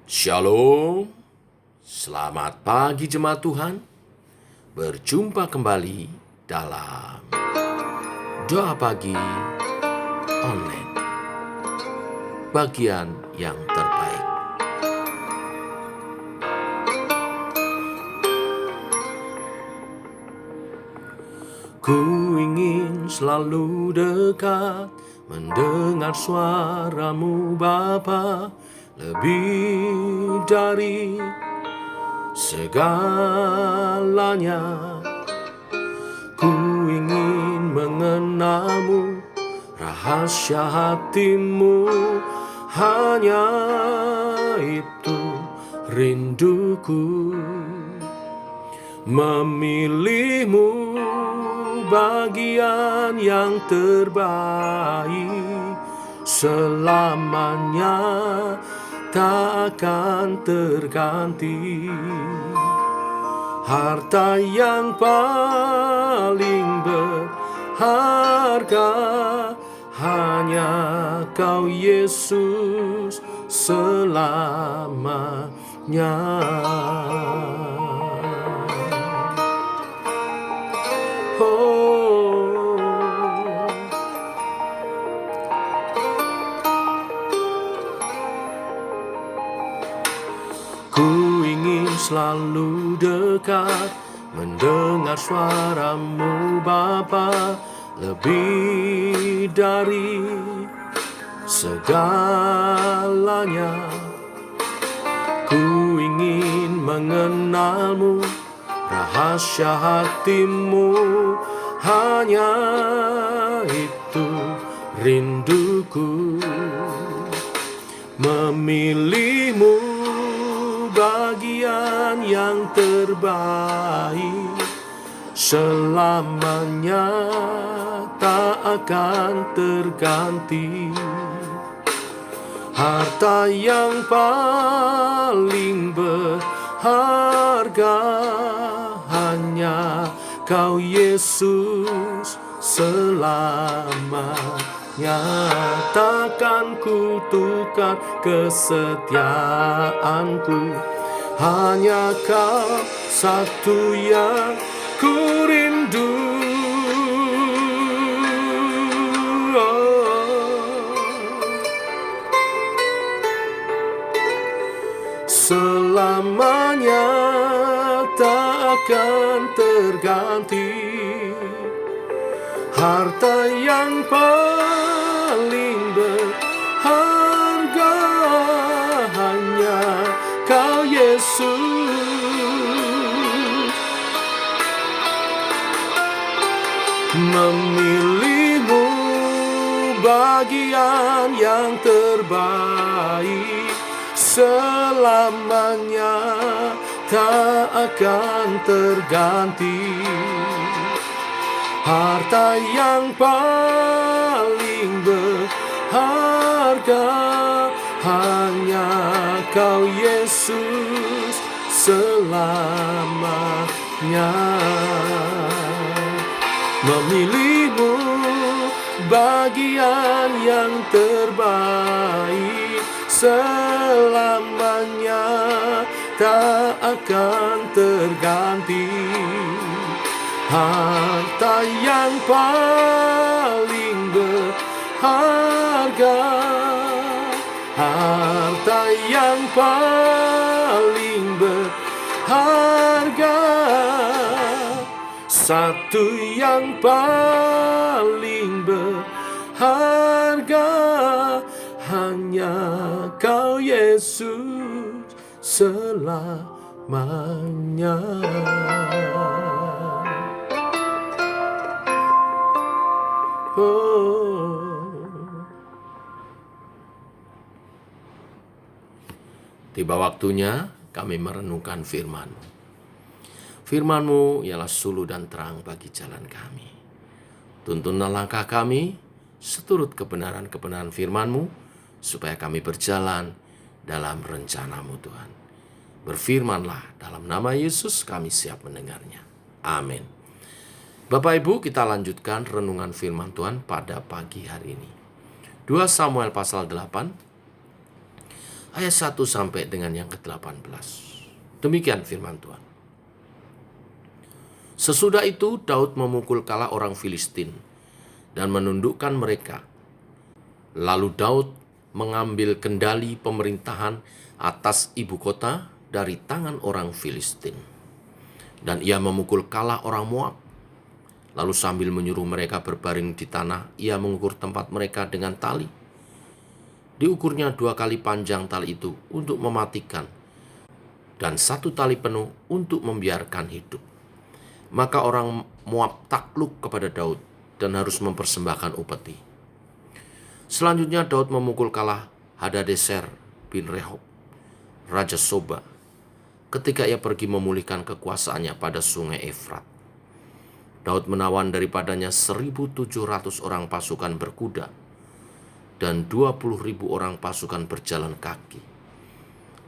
Shalom, selamat pagi jemaat Tuhan. Berjumpa kembali dalam Doa Pagi Online, bagian yang terbaik. Ku ingin selalu dekat, mendengar suaramu Bapa, lebih dari segalanya. Ku ingin mengenalmu, rahasia hatimu, hanya itu rinduku. Memilihmu bagian yang terbaik, selamanya tak akan terganti. Harta yang paling berharga, hanya Kau Yesus selamanya. Ku ingin selalu dekat, mendengar suaramu Bapa, lebih dari segalanya. Ku ingin mengenalmu, rahasia hatimu, hanya itu rinduku. Memilihmu bagian yang terbaik, selamanya tak akan terganti. Harta yang paling berharga, hanya Kau Yesus selamanya. Takkan ku tukar kesetiaanku, hanya Kau satu yang ku rindu. Selamanya tak akan terganti. Harta yang paling berharga, hanya Kau Yesus. Memilihmu bagian yang terbaik, selamanya tak akan terganti. Harta yang paling berharga, hanya Kau Yesus selamanya. Memilihmu bagian yang terbaik, selamanya tak akan terganti. Harta yang paling berharga, harta yang paling berharga, satu yang paling berharga, hanya Kau Yesus selamanya. Tiba waktunya kami merenungkan firman-Mu. Firman-Mu ialah suluh dan terang bagi jalan kami. Tuntunlah langkah kami seturut kebenaran-kebenaran firman-Mu, supaya kami berjalan dalam rencana-Mu Tuhan. Berfirmanlah, dalam nama Yesus kami siap mendengarnya. Amin. Bapak Ibu, kita lanjutkan renungan firman Tuhan pada pagi hari ini. 2 Samuel pasal 8 ayat 1 sampai dengan yang ke-18. Demikian firman Tuhan. Sesudah itu Daud memukul kalah orang Filistin dan menundukkan mereka. Lalu Daud mengambil kendali pemerintahan atas ibu kota dari tangan orang Filistin. Dan ia memukul kalah orang Moab. Lalu sambil menyuruh mereka berbaring di tanah, ia mengukur tempat mereka dengan tali. Diukurnya 2 kali panjang tali itu untuk mematikan, dan 1 tali penuh untuk membiarkan hidup. Maka orang Moab takluk kepada Daud dan harus mempersembahkan upeti. Selanjutnya Daud memukul kalah Hadadezer bin Rehob, Raja Soba, ketika ia pergi memulihkan kekuasaannya pada sungai Efrat. Daud menawan daripadanya 1.700 orang pasukan berkuda dan 20.000 orang pasukan berjalan kaki.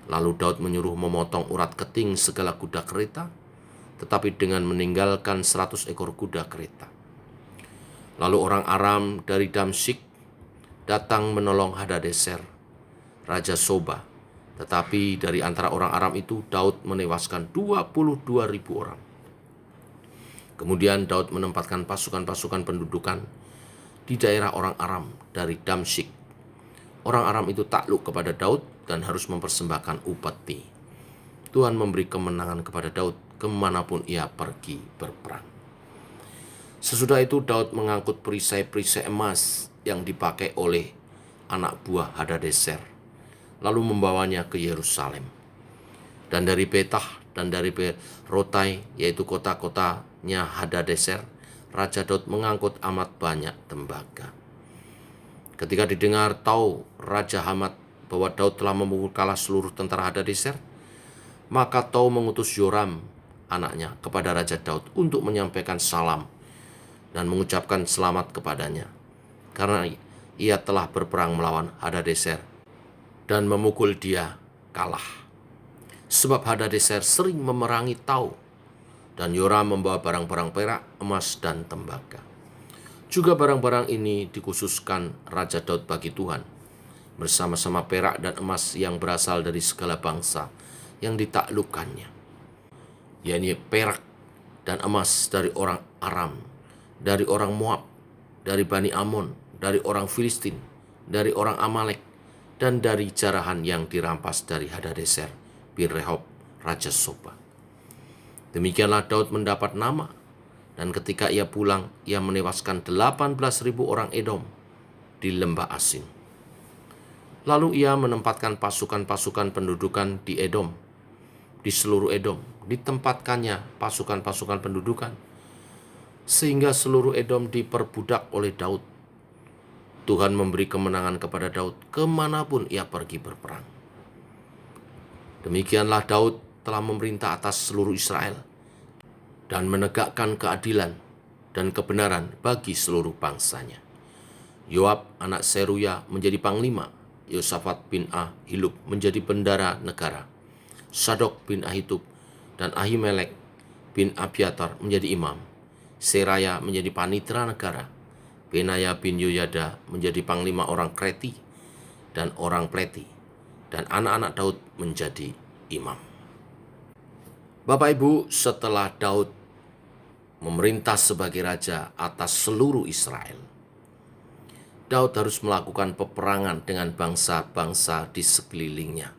Lalu Daud menyuruh memotong urat keting segala kuda kereta, tetapi dengan meninggalkan 100 ekor kuda kereta. Lalu orang Aram dari Damsyik datang menolong Hadadezer, Raja Soba, tetapi dari antara orang Aram itu Daud menewaskan 22.000 orang. Kemudian Daud menempatkan pasukan-pasukan pendudukan di daerah orang Aram dari Damsyik. Orang Aram itu takluk kepada Daud dan harus mempersembahkan upeti. Tuhan memberi kemenangan kepada Daud kemanapun ia pergi berperang. Sesudah itu Daud mengangkut perisai-perisai emas yang dipakai oleh anak buah Hadadezer, lalu membawanya ke Yerusalem. Dan dari Betah dan dari Rotai, yaitu kota-kotanya Hadadezer, Raja Daud mengangkut amat banyak tembaga. Ketika didengar tahu Raja Hamat bahwa Daud telah memukul kalah seluruh tentara Hadadezer, maka Tou mengutus Yoram, anaknya, kepada Raja Daud untuk menyampaikan salam dan mengucapkan selamat kepadanya, karena ia telah berperang melawan Hadadezer dan memukul dia kalah. Sebab Hadadezer sering memerangi Tou, dan Yoram membawa barang-barang perak, emas, dan tembaga. Juga barang-barang ini dikhususkan Raja Daud bagi Tuhan, bersama-sama perak dan emas yang berasal dari segala bangsa yang ditaklukkannya, yakni perak dan emas dari orang Aram, dari orang Moab, dari Bani Amon, dari orang Filistin, dari orang Amalek, dan dari jarahan yang dirampas dari Hadadezer bin Rehob, Raja Soba. Demikianlah Daud mendapat nama, dan ketika ia pulang, ia menewaskan 18.000 orang Edom di lembah Asin. Lalu ia menempatkan pasukan-pasukan pendudukan di Edom, di seluruh Edom, ditempatkannya pasukan-pasukan pendudukan, sehingga seluruh Edom diperbudak oleh Daud. Tuhan memberi kemenangan kepada Daud kemanapun ia pergi berperang. Demikianlah Daud telah memerintah atas seluruh Israel dan menegakkan keadilan dan kebenaran bagi seluruh bangsanya. Yoab anak Seruya menjadi panglima, Yosafat bin Ahilub menjadi bendara negara, Sadok bin Ahitub dan Ahimelek bin Abiatar menjadi imam, Seraya menjadi panitera negara, Benaya bin Yoyada menjadi panglima orang Kreti dan orang Pleti, dan anak-anak Daud menjadi imam. Bapak Ibu, setelah Daud memerintah sebagai raja atas seluruh Israel, Daud harus melakukan peperangan dengan bangsa-bangsa di sekelilingnya.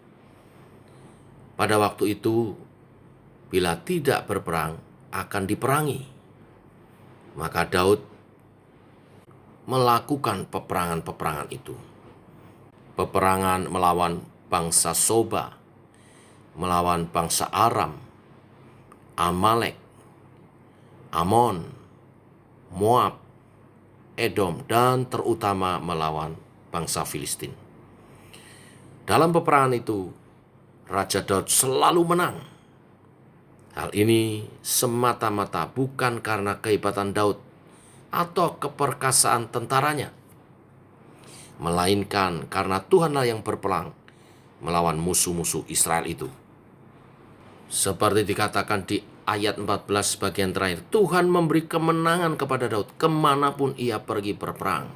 Pada waktu itu, bila tidak berperang, akan diperangi. Maka Daud melakukan peperangan-peperangan itu. Peperangan melawan bangsa Soba, melawan bangsa Aram, Amalek, Amon, Moab, Edom, dan terutama melawan bangsa Filistin. Dalam peperangan itu, Raja Daud selalu menang. Hal ini semata-mata bukan karena kehebatan Daud atau keperkasaan tentaranya, melainkan karena Tuhanlah yang berperang melawan musuh-musuh Israel itu. Seperti dikatakan di ayat 14 bagian terakhir, Tuhan memberi kemenangan kepada Daud kemanapun ia pergi berperang.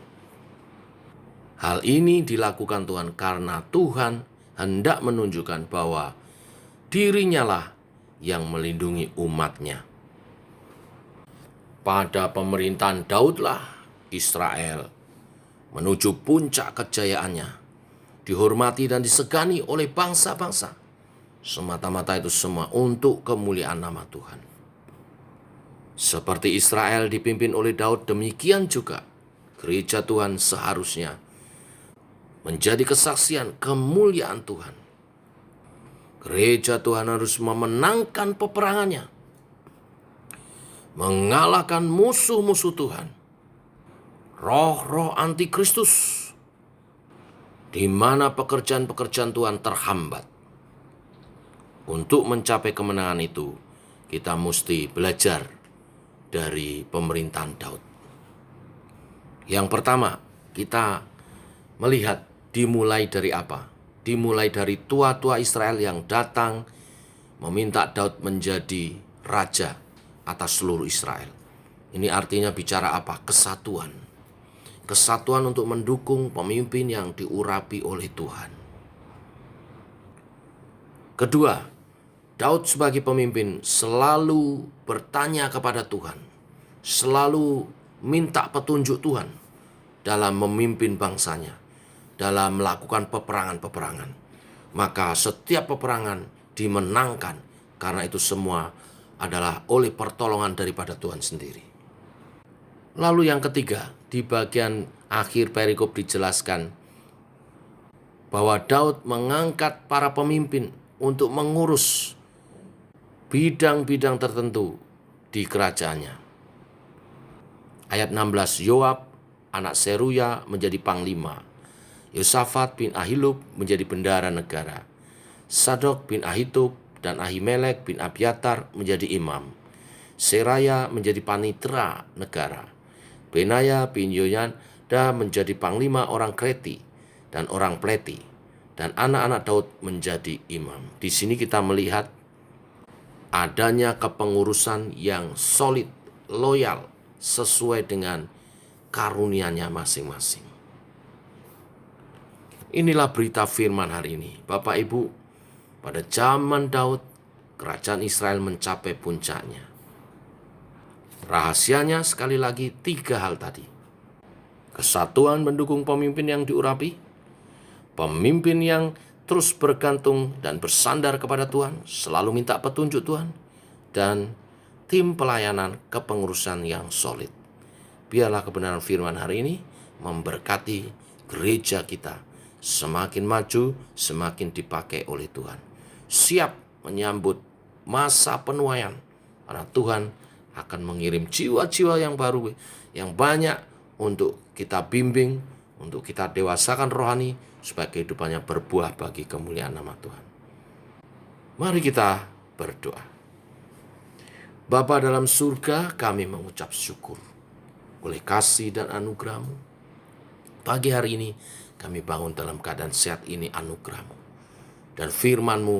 Hal ini dilakukan Tuhan karena Tuhan hendak menunjukkan bahwa dirinya lah yang melindungi umatnya. Pada pemerintahan Daudlah Israel menuju puncak kejayaannya, dihormati dan disegani oleh bangsa-bangsa. Semata-mata itu semua untuk kemuliaan nama Tuhan. Seperti Israel dipimpin oleh Daud, demikian juga gereja Tuhan seharusnya menjadi kesaksian kemuliaan Tuhan. Gereja Tuhan harus memenangkan peperangannya, mengalahkan musuh-musuh Tuhan, roh-roh antikristus, di mana pekerjaan-pekerjaan Tuhan terhambat. Untuk mencapai kemenangan itu, kita mesti belajar dari pemerintahan Daud. Yang pertama, kita melihat dimulai dari apa? Dimulai dari tua-tua Israel yang datang meminta Daud menjadi raja atas seluruh Israel. Ini artinya bicara apa? Kesatuan. Kesatuan untuk mendukung pemimpin yang diurapi oleh Tuhan. Kedua, Daud sebagai pemimpin selalu bertanya kepada Tuhan, selalu minta petunjuk Tuhan dalam memimpin bangsanya, dalam melakukan peperangan-peperangan. Maka setiap peperangan dimenangkan karena itu semua adalah oleh pertolongan daripada Tuhan sendiri. Lalu yang ketiga, di bagian akhir perikop dijelaskan bahwa Daud mengangkat para pemimpin untuk mengurus bidang-bidang tertentu di kerajaannya. Ayat 16, Yoab anak Seruya menjadi panglima, Yosafat bin Ahilub menjadi bendahara negara, Sadok bin Ahitub dan Ahimelek bin Abiatar menjadi imam, Seraya menjadi panitera negara, Benaya bin Yoyada menjadi panglima orang Kreti dan orang Pleti, dan anak-anak Daud menjadi imam. Di sini kita melihat adanya kepengurusan yang solid, loyal, sesuai dengan karunia-Nya masing-masing. Inilah berita firman hari ini. Bapak Ibu, pada zaman Daud, kerajaan Israel mencapai puncaknya. Rahasianya sekali lagi 3 hal tadi. Kesatuan mendukung pemimpin yang diurapi, pemimpin yang terus bergantung dan bersandar kepada Tuhan, selalu minta petunjuk Tuhan, dan tim pelayanan kepengurusan yang solid. Biarlah kebenaran firman hari ini memberkati gereja kita, semakin maju, semakin dipakai oleh Tuhan. Siap menyambut masa penuaian, karena Tuhan akan mengirim jiwa-jiwa yang baru, yang banyak untuk kita bimbing, untuk kita dewasakan rohani, supaya kehidupannya berbuah bagi kemuliaan nama Tuhan. Mari kita berdoa. Bapa dalam surga, kami mengucap syukur oleh kasih dan anugerah-Mu. Pagi hari ini kami bangun dalam keadaan sehat ini anugerah-Mu. Dan firman-Mu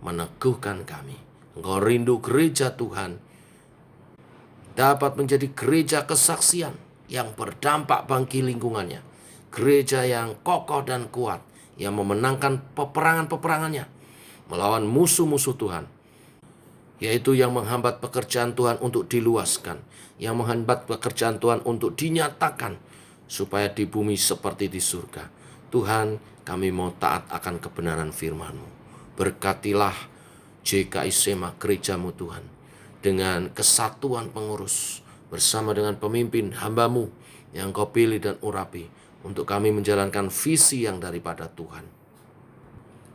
meneguhkan kami. Engkau rindu gereja Tuhan dapat menjadi gereja kesaksian yang berdampak bagi lingkungannya. Gereja yang kokoh dan kuat, yang memenangkan peperangan-peperangannya melawan musuh-musuh Tuhan, yaitu yang menghambat pekerjaan Tuhan untuk diluaskan, yang menghambat pekerjaan Tuhan untuk dinyatakan, supaya di bumi seperti di surga. Tuhan, kami mau taat akan kebenaran firman-Mu. Berkatilah JKI Sema gereja-Mu Tuhan, dengan kesatuan pengurus, bersama dengan pemimpin hamba-Mu yang Kau pilih dan urapi, untuk kami menjalankan visi yang daripada Tuhan.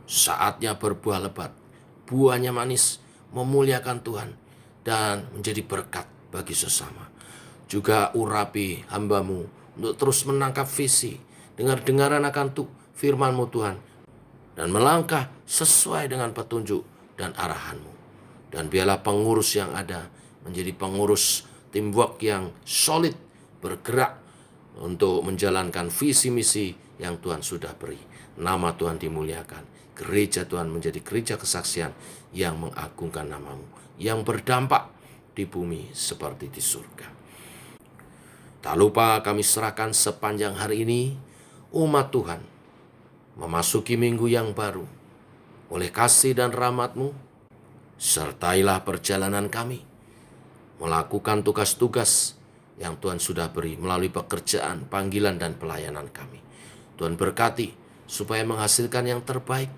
Saatnya berbuah lebat, buahnya manis, memuliakan Tuhan, dan menjadi berkat bagi sesama. Juga urapi hamba-Mu untuk terus menangkap visi, dengar-dengaran akan firman-Mu Tuhan, dan melangkah sesuai dengan petunjuk dan arahan-Mu. Dan biarlah pengurus yang ada menjadi pengurus teamwork yang solid, bergerak untuk menjalankan visi misi yang Tuhan sudah beri. Nama Tuhan dimuliakan. Gereja Tuhan menjadi gereja kesaksian yang mengagungkan nama-Mu, yang berdampak di bumi seperti di surga. Tak lupa kami serahkan sepanjang hari ini umat Tuhan memasuki minggu yang baru. Oleh kasih dan rahmat-Mu, sertailah perjalanan kami, melakukan tugas-tugas yang Tuhan sudah beri melalui pekerjaan, panggilan, dan pelayanan kami. Tuhan berkati supaya menghasilkan yang terbaik.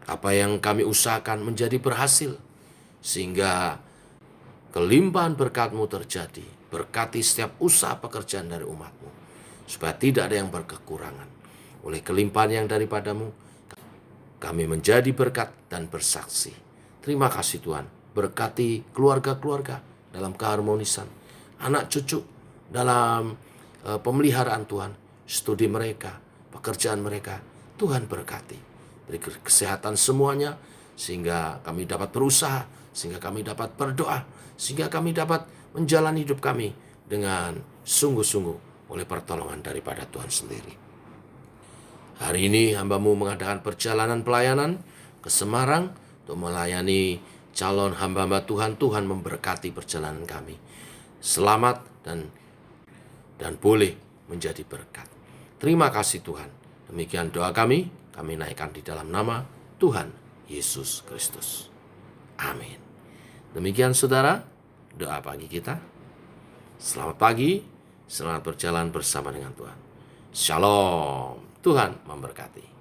Apa yang kami usahakan menjadi berhasil, sehingga kelimpahan berkat-Mu terjadi. Berkati setiap usaha pekerjaan dari umat-Mu, supaya tidak ada yang berkekurangan. Oleh kelimpahan yang daripada-Mu, kami menjadi berkat dan bersaksi. Terima kasih Tuhan. Berkati keluarga-keluarga dalam keharmonisan, anak cucu dalam pemeliharaan Tuhan, studi mereka, pekerjaan mereka. Tuhan berkati. Beri kesehatan semuanya, sehingga kami dapat berusaha, sehingga kami dapat berdoa, sehingga kami dapat menjalani hidup kami dengan sungguh-sungguh oleh pertolongan daripada Tuhan sendiri. Hari ini hamba-Mu mengadakan perjalanan pelayanan ke Semarang untuk melayani calon hamba-hamba Tuhan. Tuhan memberkati perjalanan kami. Selamat dan boleh menjadi berkat. Terima kasih Tuhan. Demikian doa kami naikkan di dalam nama Tuhan Yesus Kristus. Amin. Demikian saudara, doa pagi kita. Selamat pagi, selamat berjalan bersama dengan Tuhan. Shalom, Tuhan memberkati.